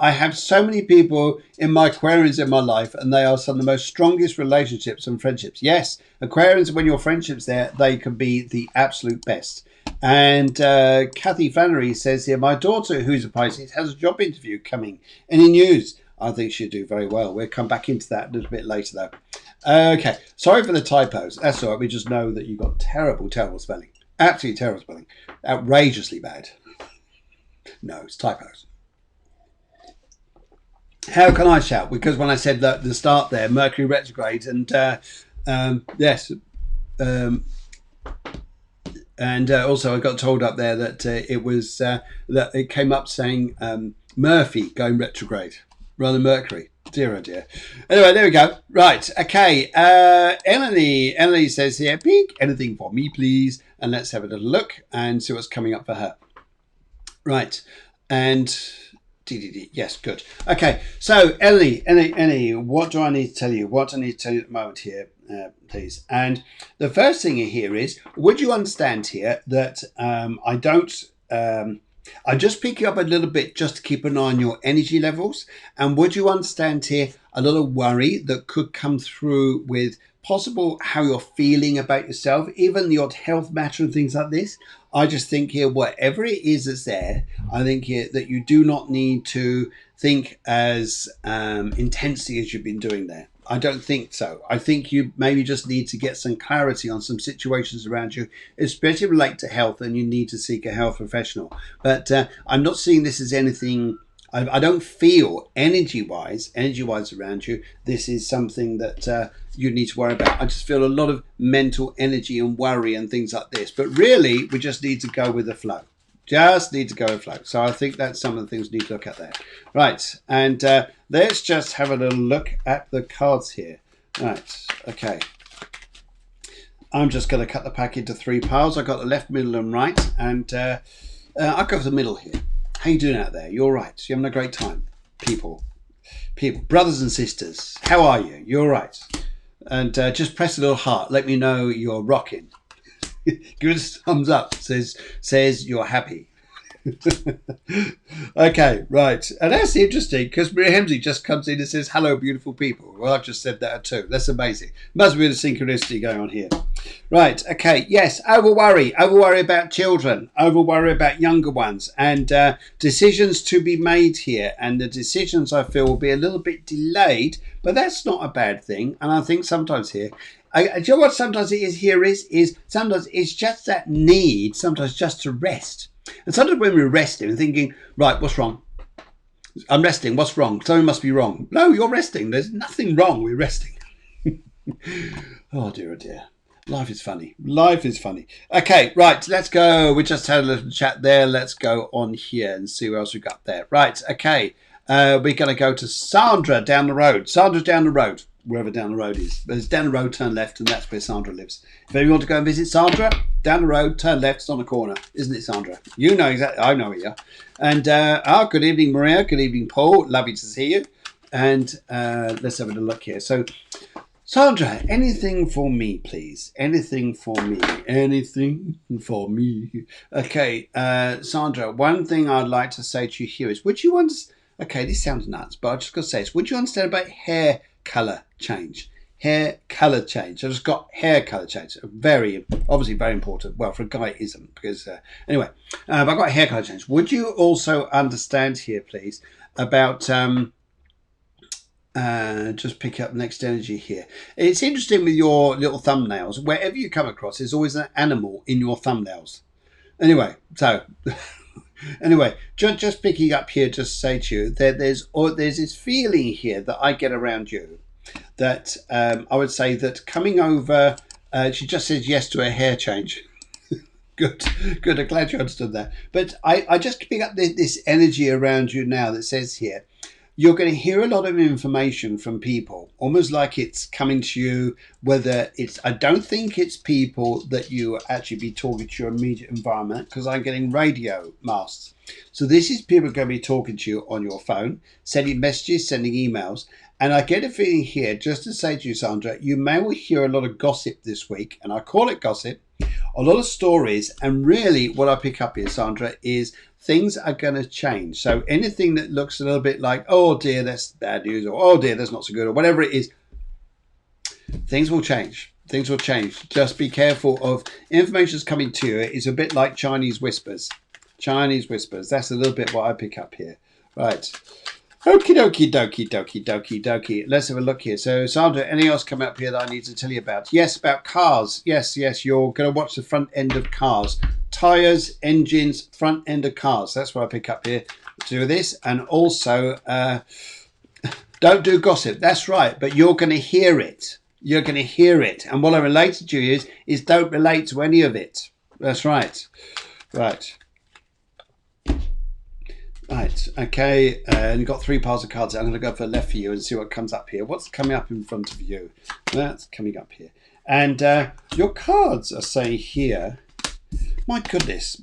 I have so many people in my Aquarians in my life, and they are some of the most strongest relationships and friendships. Yes, Aquarians, when your friendships there, they can be the absolute best. And Kathy Flannery says here, my daughter, who's a Pisces, has a job interview coming. Any news? I think she'll do very well. We'll come back into that a little bit later, though. Okay, sorry for the typos. That's all right. We just know that you've got terrible, terrible spelling. Absolutely terrible spelling. Outrageously bad. No, it's typos. How can I shout? Because when I said that the start there, Mercury Retrograde, and yes. And also I got told up there that it was that it came up saying Murphy going retrograde rather than Mercury. Dear oh dear. Anyway, there we go. Right. Okay. Emily says here, Pink, anything for me, please? And let's have a little look and see what's coming up for her. Right. And yes, good. Okay. So Ellie, what do I need to tell you? What I need to tell you at the moment here, please? And the first thing here is, would you understand here that I just pick you up a little bit just to keep an eye on your energy levels. And would you understand here a little worry that could come through with possible how you're feeling about yourself, even the odd health matter and things like this? I just think here, whatever it is that's there, I think here that you do not need to think as intensely as you've been doing there. I don't think so. I think you maybe just need to get some clarity on some situations around you, especially relate to health, and you need to seek a health professional. But I'm not seeing this as anything. I don't feel energy-wise around you, this is something that you need to worry about. I just feel a lot of mental energy and worry and things like this. But really, we just need to go with the flow. Just need to go and flow. So I think that's some of the things we need to look at there. Right, and let's just have a little look at the cards here. Right, okay. I'm just going to cut the pack into 3 piles. I've got the left, middle, and right. And I'll go for the middle here. How you doing out there? You're right. You're having a great time. People, brothers and sisters, how are you? You're right. And just press a little heart. Let me know you're rocking. Give us a thumbs up. Says you're happy. Okay, right. And that's interesting because Maria Hemsley just comes in and says, hello, beautiful people. Well, I've just said that too. That's amazing. Must be a synchronicity going on here. Right, okay, yes, over worry about children, over worry about younger ones, and decisions to be made here. And the decisions, I feel, will be a little bit delayed, but that's not a bad thing. And I think sometimes here, do you know what sometimes it is here is sometimes it's just that need, sometimes just to rest. And sometimes when we're resting and thinking, right, what's wrong? I'm resting, what's wrong? Something must be wrong. No, you're resting. There's nothing wrong. We're resting. Oh, dear, oh, dear. Life is funny. Life is funny. Okay, right, let's go. We just had a little chat there. Let's go on here and see what else we've got there. Right, okay. We're going to go to Sandra down the road. Sandra's down the road, wherever down the road is. But it's down the road, turn left, and that's where Sandra lives. If you want to go and visit Sandra, down the road, turn left, it's on the corner. Isn't it, Sandra? You know exactly. I know you. And, good evening, Maria. Good evening, Paul. Lovely to see you. And let's have a look here. So Sandra, anything for me, please? Anything for me? Anything for me? Okay, Sandra, one thing I'd like to say to you here is, would you understand? Okay, this sounds nuts, but I just got to say this. Would you understand about hair color change? Hair color change. I just got hair color change. Very, obviously very important. Well, for a guy it isn't, because, anyway, but I got hair color change. Would you also understand here, please, about, just pick up next energy here. It's interesting with your little thumbnails. Wherever you come across, there's always an animal in your thumbnails. Anyway, so anyway, just picking up here, just say to you that there's this feeling here that I get around you that I would say that coming over. She just says yes to a hair change. Good. I'm glad you understood that. But I just pick up this energy around you now that says here, you're going to hear a lot of information from people, almost like it's coming to you, whether it's, I don't think it's people that you actually be talking to your immediate environment, because I'm getting radio masts. So this is people going to be talking to you on your phone, sending messages, sending emails. And I get a feeling here, just to say to you, Sandra, you may well hear a lot of gossip this week, and I call it gossip, a lot of stories. And really what I pick up here, Sandra, is things are going to change. So anything that looks a little bit like, oh dear, that's bad news, or oh dear, that's not so good, or whatever it is, things will change. Things will change. Just be careful of information's coming to you. It's a bit like Chinese whispers. Chinese whispers. That's a little bit what I pick up here. Right. Okie dokie dokie dokie dokie dokie. Let's have a look here. So, Sandra, anything else come up here that I need to tell you about? Yes, about cars. Yes, you're going to watch the front end of cars. Tyres, engines, front end of cars. That's what I pick up here to do this. And also, don't do gossip. That's right, but you're going to hear it. You're going to hear it. And what I related to you is don't relate to any of it. That's right. Right. Right, okay, and you've got 3 piles of cards. I'm going to go for left for you and see what comes up here. What's coming up in front of you? That's coming up here. And your cards are saying here, my goodness.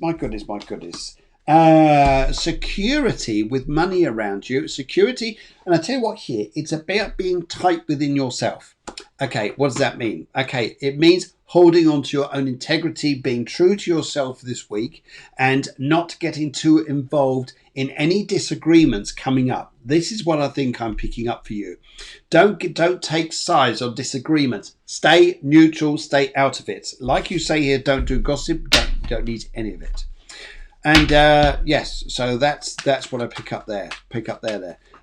Security with money around you. Security, and I tell you what here, it's about being tight within yourself. Okay, what does that mean? Okay, it means holding on to your own integrity, being true to yourself this week, and not getting too involved in any disagreements coming up. This is what I think I'm picking up for you. Don't take sides on disagreements. Stay neutral, stay out of it. Like you say here, don't do gossip, don't need any of it. And yes, so that's what I pick up there.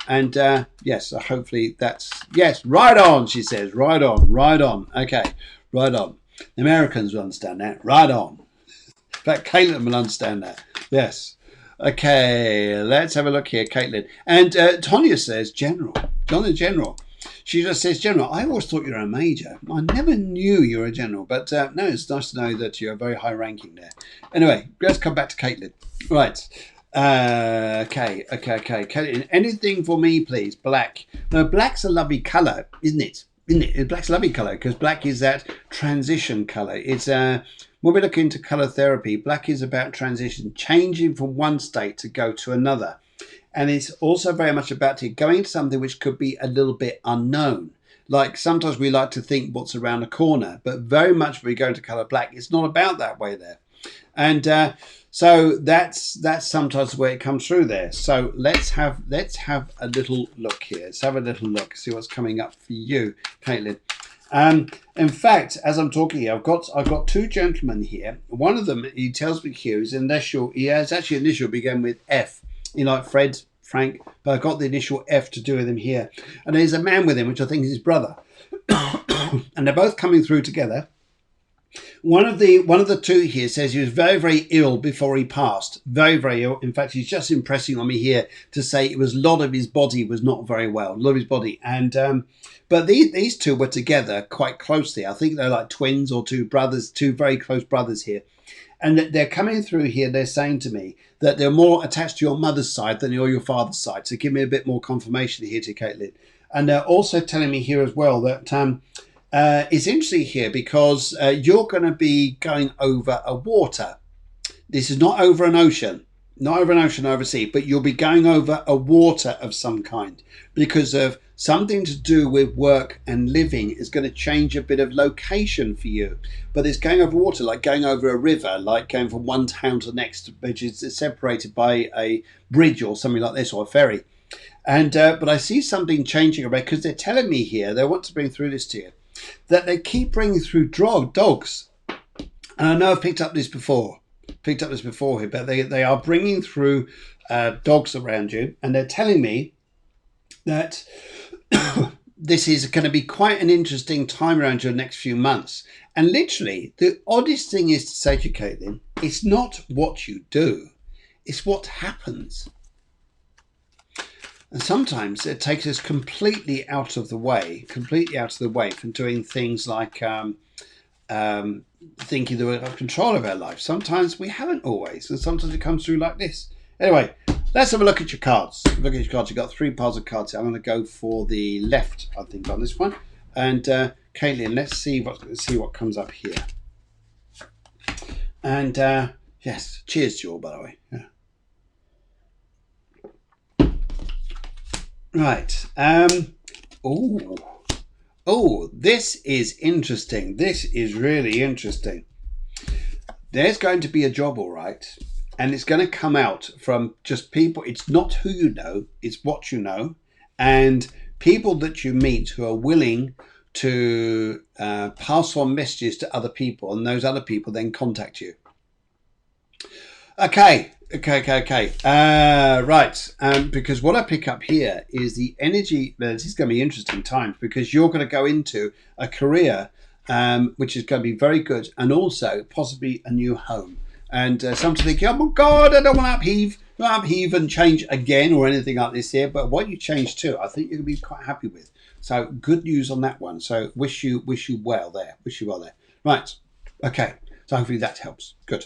And yes, so hopefully that's, yes, right on, she says. Right on. Okay, right on. The Americans will understand that. Right on. In fact, Caitlin will understand that. Yes. Okay, let's have a look here, Caitlin. And Tonya says General. General. She just says General. I always thought you were a major. I never knew you were a general. But no, it's nice to know that you're very high ranking there. Anyway, let's come back to Caitlin. Right. Okay. Caitlin, anything for me, please? Black. No, black's a lovely colour, isn't it? Black's a lovely colour because black is that transition colour. It's when we look into colour therapy, black is about transition, changing from one state to go to another. And it's also very much about going to something which could be a little bit unknown. Like sometimes we like to think what's around the corner, but very much when we go into colour black, it's not about that way there. And so that's sometimes the way it comes through there. So let's have a little look here. Let's have a little look, see what's coming up for you, Caitlin. In fact, as I'm talking here, I've got 2 gentlemen here. One of them, he tells me here, his initial, he has actually initial began with F. You know, like Fred, Frank, but I've got the initial F to do with him here. And there's a man with him, which I think is his brother. And they're both coming through together. One of the 2 here says he was very, very ill before he passed. Very, very ill. In fact, he's just impressing on me here to say it was a lot of his body was not very well. A lot of his body. And but these 2 were together quite closely. I think they're like twins or 2 brothers, 2 very close brothers here. And they're coming through here. They're saying to me that they're more attached to your mother's side than your father's side. So give me a bit more confirmation here to Caitlin. And they're also telling me here as well that it's interesting here because you're going to be going over a water. This is not over an ocean. not over an ocean, over a sea, but you'll be going over a water of some kind because of something to do with work and living is going to change a bit of location for you. But it's going over water, like going over a river, like going from one town to the next, which is separated by a bridge or something like this, or a ferry. And but I see something changing around because they're telling me here, they want to bring through this to you, that they keep bringing through dogs. And I know I've picked up this before here, but they are bringing through dogs around you, and they're telling me that this is going to be quite an interesting time around your next few months. And literally, the oddest thing is to say to you, Caitlin, it's not what you do, it's what happens. And sometimes it takes us completely out of the way from doing things like thinking that we have control of our life. Sometimes we haven't always, and sometimes it comes through like this. Anyway, let's have a look at your cards. Look at your cards. You've got 3 piles of cards here. I'm going to go for the left, I think, on this one. And Caitlin, let's see what comes up here. And yes, cheers to you all, by the way. Yeah. Right. Oh, this is interesting. This is really interesting. There's going to be a job, all right, and it's going to come out from just people. It's not who you know, it's what you know, and people that you meet who are willing to pass on messages to other people, and those other people then contact you. Okay. Right. Because what I pick up here is the energy. This is going to be interesting times because you're going to go into a career which is going to be very good, and also possibly a new home. And some thinking, oh my God, I don't want to upheave and change again or anything like this here. But what you change to, I think you're going to be quite happy with. So good news on that one. So wish you well there. Right. Okay. So hopefully that helps. Good.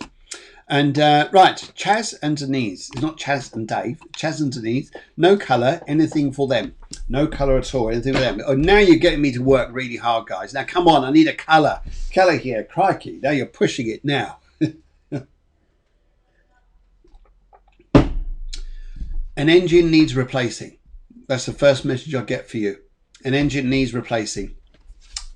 And right, Chaz and Denise. It's not Chaz and Dave. Chaz and Denise. No colour, anything for them. No colour at all, anything for them. Oh, now you're getting me to work really hard, guys. Now, come on, I need a colour. Colour here, crikey. Now you're pushing it now. An engine needs replacing. That's the first message I get for you. An engine needs replacing.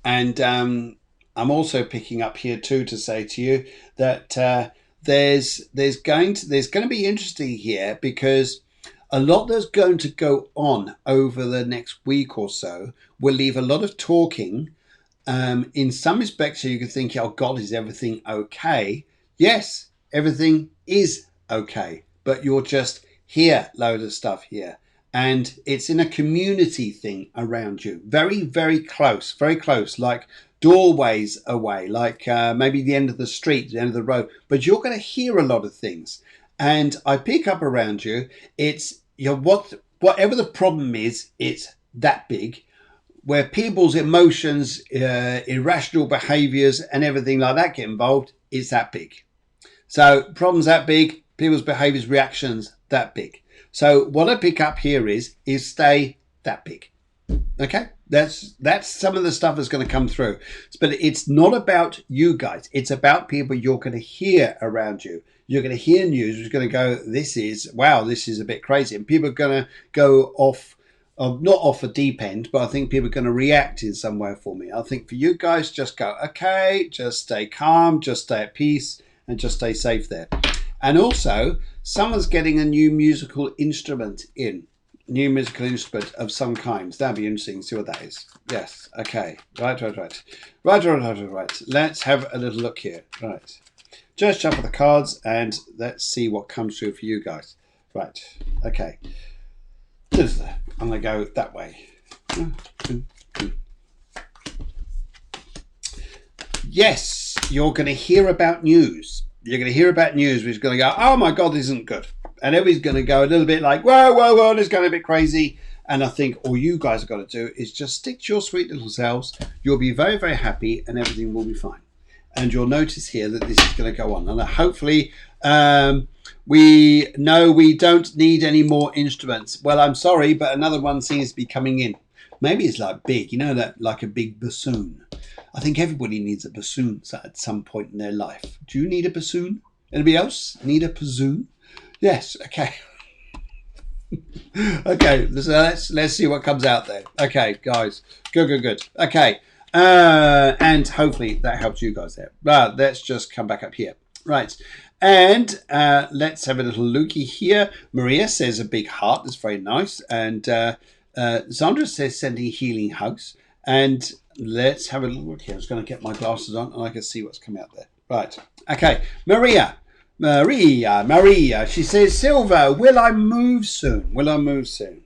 And I'm also picking up here too to say to you that there's going to be interesting here because a lot that's going to go on over the next week or so will leave a lot of talking. In some respects, so you can think, oh God, is everything okay? Yes, everything is okay, but you'll just hear load of stuff here. And it's in a community thing around you. Very, very close, like doorways away, like maybe the end of the street, the end of the road. But you're going to hear a lot of things. And I pick up around you, it's whatever the problem is, it's that big. Where people's emotions, irrational behaviours and everything like that get involved, it's that big. So problems that big, people's behaviours, reactions that big. So what I pick up here is stay that big. Okay, that's some of the stuff that's going to come through. But it's not about you guys. It's about people you're going to hear around you. You're going to hear news. You're going to go, this is a bit crazy. And people are going to go off, not off a deep end, but I think people are going to react in some way for me. I think for you guys, just go, okay, just stay calm, just stay at peace, and just stay safe there. And also, someone's getting a new musical instrument of some kind. That'd be interesting to see what that is. Yes, okay. Right. Let's have a little look here. Right. Just shuffle the cards and let's see what comes through for you guys. Right, okay. I'm going to go that way. Yes, you're going to hear about news. You're going to hear about news which is going to go, oh my God, this isn't good. And everybody's going to go a little bit like, whoa, it's going a bit crazy. And I think all you guys have got to do is just stick to your sweet little selves. You'll be very, very happy and everything will be fine. And you'll notice here that this is going to go on. And hopefully we know we don't need any more instruments. Well, I'm sorry, but another one seems to be coming in. Maybe it's like big, that like a big bassoon. I think everybody needs a bassoon at some point in their life. Do you need a bassoon? Anybody else need a bassoon? Yes. Okay. Okay. Let's see what comes out there. Okay, guys. Good. Okay. And hopefully that helps you guys there. Well, let's just come back up here. Right. And let's have a little looky here. Maria says a big heart. That's very nice. And Zandra says sending healing hugs. And let's have a look here. I was going to get my glasses on and I can see what's coming out there. Right. Okay. Maria. She says, Silver, will I move soon? Will I move soon?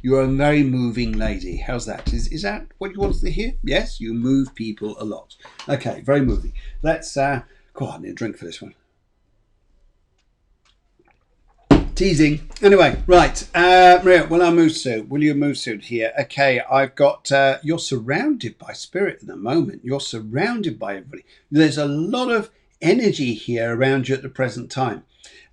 You're a very moving lady. How's that? Is that what you wanted to hear? Yes, you move people a lot. Okay, very moving. Let's go on, I need a drink for this one. Teasing. Anyway, right. Maria, will I move soon? Will you move soon here? Okay, I've got, you're surrounded by spirit at the moment. You're surrounded by everybody. There's a lot of energy here around you at the present time.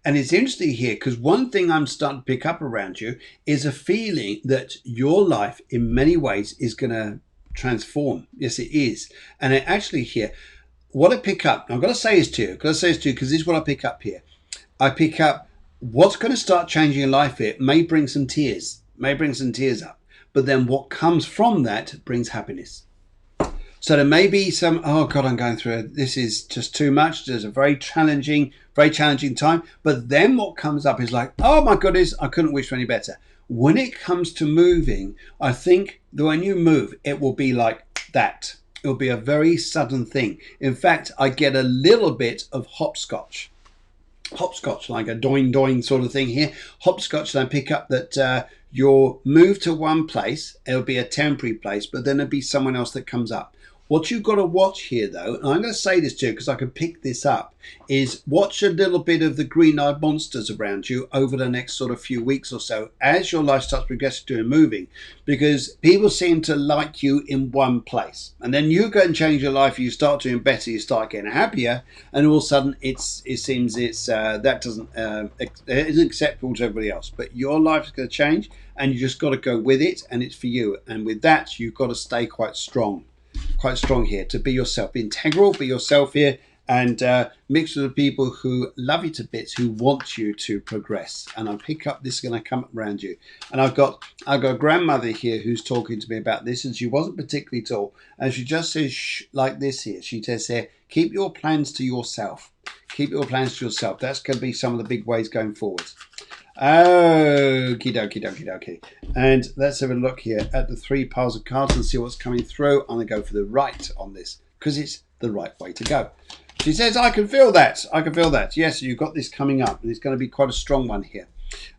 And it's interesting here because one thing I'm starting to pick up around you is a feeling that your life in many ways is going to transform. Yes, it is. And it actually here, what I pick up, I'm going to say this to you, because this is what I pick up here. I pick up what's going to start changing your life here may bring some tears, up. But then what comes from that brings happiness. So there may be some, oh God, I'm going through it. This is just too much. There's a very challenging time. But then what comes up is like, oh my goodness, I couldn't wish for any better. When it comes to moving, I think that when you move, it will be like that. It will be a very sudden thing. In fact, I get a little bit of hopscotch, like a doing sort of thing here. Hopscotch, and I pick up that you'll move to one place. It'll be a temporary place, but then there'll be someone else that comes up. What you've got to watch here, though, and I'm going to say this too because I can pick this up, is watch a little bit of the green-eyed monsters around you over the next sort of few weeks or so as your life starts progressing to moving, because people seem to like you in one place. And then you go and change your life, you start doing better, you start getting happier, and all of a sudden it seems that isn't acceptable to everybody else. But your life is going to change, and you just got to go with it, and it's for you. And with that, you've got to stay quite strong here to be yourself, be integral, be yourself here, and mix with the people who love you to bits, who want you to progress. And I pick up this is going to come up around you. And I've got a grandmother here who's talking to me about this, and she wasn't particularly tall, and she just says shh, like this here. She says here, keep your plans to yourself. Keep your plans to yourself. That's going to be some of the big ways going forward. Okie dokie. And let's have a look here at the 3 piles of cards and see what's coming through. I'm going to go for the right on this because it's the right way to go. She says, I can feel that. Yes, you've got this coming up, and it's going to be quite a strong one here.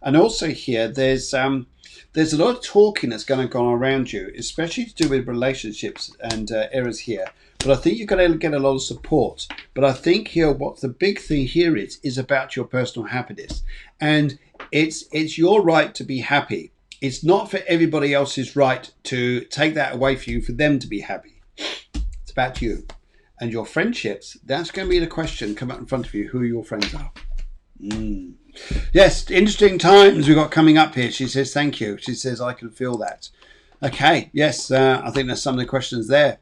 And also here, there's a lot of talking that's going to go on around you, especially to do with relationships and errors here. But I think you're going to get a lot of support. But I think here, what the big thing here is about your personal happiness. And it's your right to be happy. It's not for everybody else's right to take that away from you, for them to be happy. It's about you. And your friendships, that's going to be the question come up in front of you, who your friends are. Yes, interesting times we've got coming up here. She says, thank you. She says, I can feel that. Okay, yes, I think there's some of the questions there.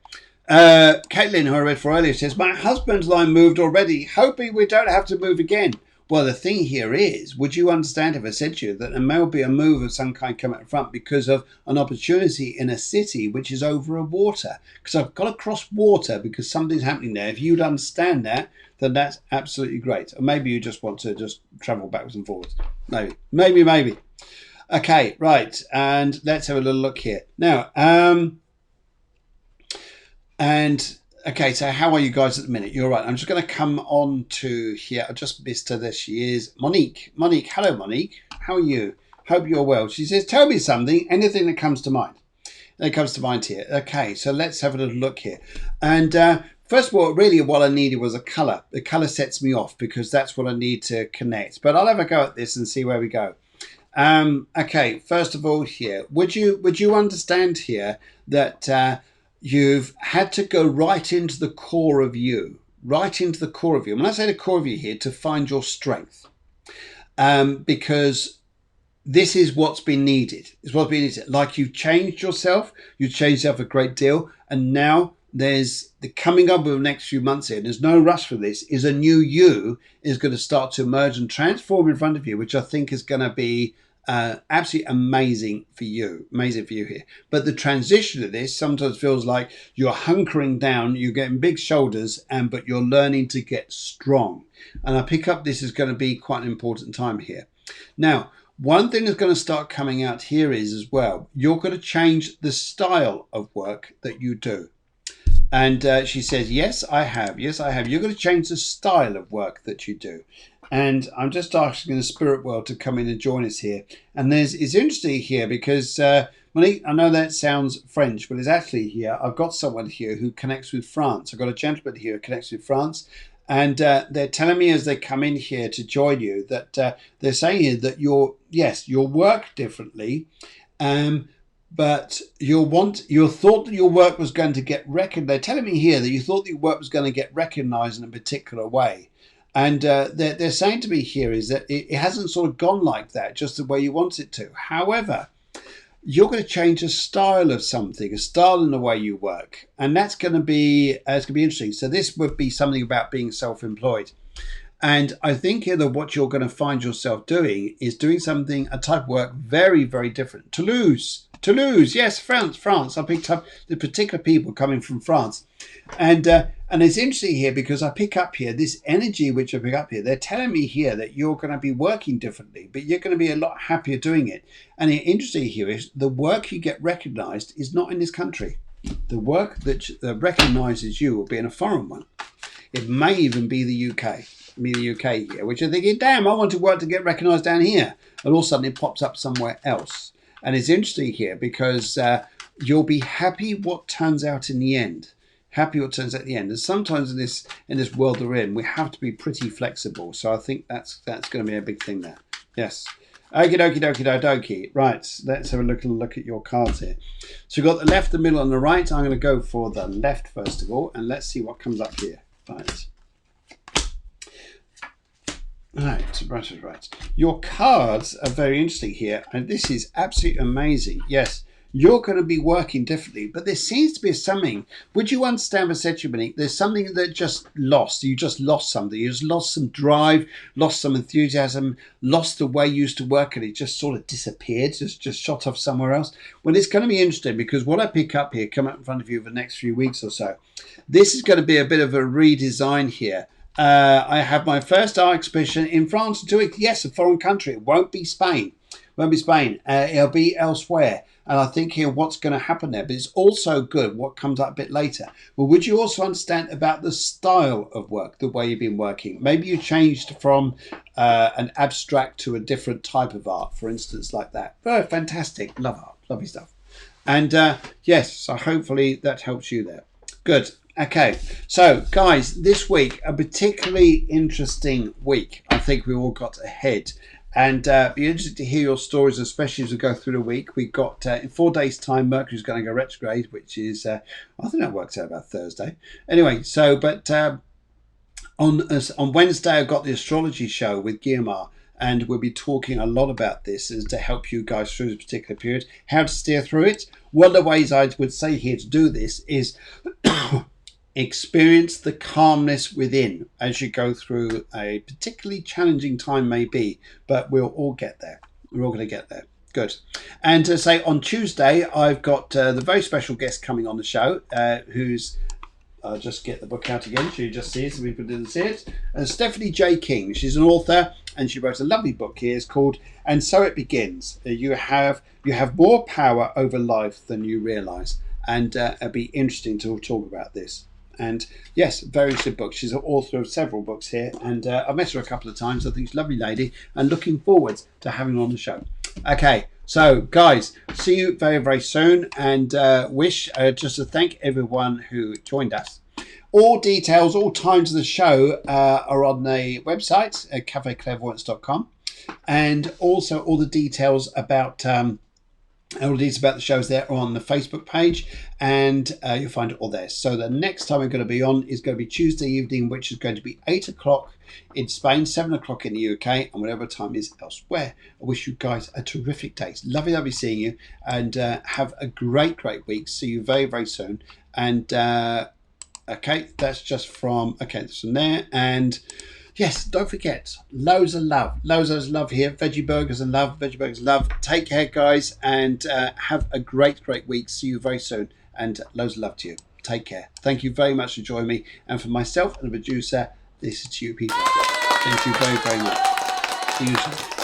Caitlin, who I read for earlier, says, my husband and I moved already, hoping we don't have to move again. Well, the thing here is, would you understand if I said to you that there may be a move of some kind coming up front because of an opportunity in a city which is over a water? Because I've got to cross water because something's happening there. If you'd understand that, then that's absolutely great. Or maybe you just want to just travel backwards and forwards. Maybe. Okay, right. And let's have a little look here. Now, okay, so how are you guys at the minute? You're right. I'm just going to come on to here. I just missed her. There she is. Monique. Hello, Monique. How are you? Hope you're well. She says, tell me something, anything that comes to mind. Here. Okay, so let's have a little look here. And first of all, really what I needed was a colour. The colour sets me off because that's what I need to connect. But I'll have a go at this and see where we go. Okay, first of all here, would you understand here that you've had to go right into the core of you. When I say the core of you here, to find your strength. Because this is what's been needed. Like you've changed yourself a great deal. And now there's the coming up of the next few months here, there's no rush for this, is a new you is going to start to emerge and transform in front of you, which I think is going to be absolutely amazing for you here. But the transition of this sometimes feels like you're hunkering down, you're getting big shoulders, but you're learning to get strong. And I pick up this is going to be quite an important time here. Now, one thing that's going to start coming out here is as well, you're going to change the style of work that you do. And she says, yes, I have. Yes, I have. You're going to change the style of work that you do. And I'm just asking the spirit world to come in and join us here. And it's interesting here because, Monique, I know that sounds French, but it's actually here. I've got someone here who connects with France. I've got a gentleman here who connects with France. And they're telling me as they come in here to join you that they're saying here that you'll work differently. But you thought that your work was going to get recognized. They're telling me here that you thought that your work was going to get recognized in a particular way. And they're saying to me here is that it hasn't sort of gone like that, just the way you want it to. However, you're going to change a style of something, a style in the way you work. And that's going to be interesting. So this would be something about being self-employed. And I think here that what you're going to find yourself doing is doing something, a type of work very, very different. Toulouse, yes, France. I picked up the particular people coming from France. And it's interesting here because I pick up here this energy which I pick up here. They're telling me here that you're going to be working differently, but you're going to be a lot happier doing it. And the interesting here is the work you get recognized is not in this country. The work that recognizes you will be in a foreign one. It may even be the UK. The UK here, which are thinking, damn, I want to work to get recognised down here. And all of a sudden it pops up somewhere else. And it's interesting here because you'll be happy what turns out in the end. Happy what turns out in the end. And sometimes in this world we're in, we have to be pretty flexible. So I think that's going to be a big thing there. Yes. Okie dokie dokie dokie. Right, let's have a look at your cards here. So we've got the left, the middle and the right. I'm going to go for the left first of all. And let's see what comes up here. Right. Right. Your cards are very interesting here, and this is absolutely amazing. Yes, you're going to be working differently, but there seems to be something. Would you understand what I said to you, Monique? There's something that just lost. You just lost something. You just lost some drive, lost some enthusiasm, lost the way you used to work, and it just sort of disappeared, just shot off somewhere else. Well, it's going to be interesting because what I pick up here, come up in front of you over the next few weeks or so, this is going to be a bit of a redesign here. I have my first art exhibition in France to do it. Yes, a foreign country. It won't be Spain. It'll be elsewhere. And I think here what's going to happen there. But it's also good what comes up a bit later. But would you also understand about the style of work, the way you've been working? Maybe you changed from an abstract to a different type of art, for instance, like that. Oh, fantastic. Love art. Lovely stuff. And yes, so hopefully that helps you there. Good. Okay, so guys, this week, a particularly interesting week. I think we all got ahead, and be interested to hear your stories, especially as we go through the week. We've got in 4 days' time, Mercury's going to go retrograde, which is, I think that works out about Thursday. Anyway, so, but on Wednesday, I've got the astrology show with Guillemar, and we'll be talking a lot about this as to help you guys through this particular period, how to steer through it. One of the ways I would say here to do this is experience the calmness within as you go through a particularly challenging time maybe, but we'll all get there. We're all going to get there. Good. And to say on Tuesday, I've got the very special guest coming on the show, who's, I'll just get the book out again so you just see it so people didn't see it. Stephanie J. King. She's an author and she wrote a lovely book here. It's called And So It Begins. You have more power over life than you realise. And it'll be interesting to talk about this. And yes, very interesting book. She's an author of several books here, and I've met her a couple of times. I think she's a lovely lady, and looking forward to having her on the show. Okay, so guys, see you very, very soon, and wish just to thank everyone who joined us. All details, all times of the show are on the website at cafeclairvoyance.com, and also all the details about all the details about the shows there are on the Facebook page, and you'll find it all there. So the next time we're going to be on is going to be Tuesday evening, which is going to be 8 o'clock in Spain, 7 o'clock in the UK, and whatever time is elsewhere. I wish you guys a terrific day. It's lovely seeing you, and have a great week. See you very, very soon. And okay, that's just from, okay, that's from there. And yes, don't forget, loads of love. Loads of love here. Veggie burgers and love. Veggie burgers love. Take care, guys, and have a great week. See you very soon. And loads of love to you. Take care. Thank you very much for joining me. And for myself and the producer, this is to you people. Thank you very much. See you soon.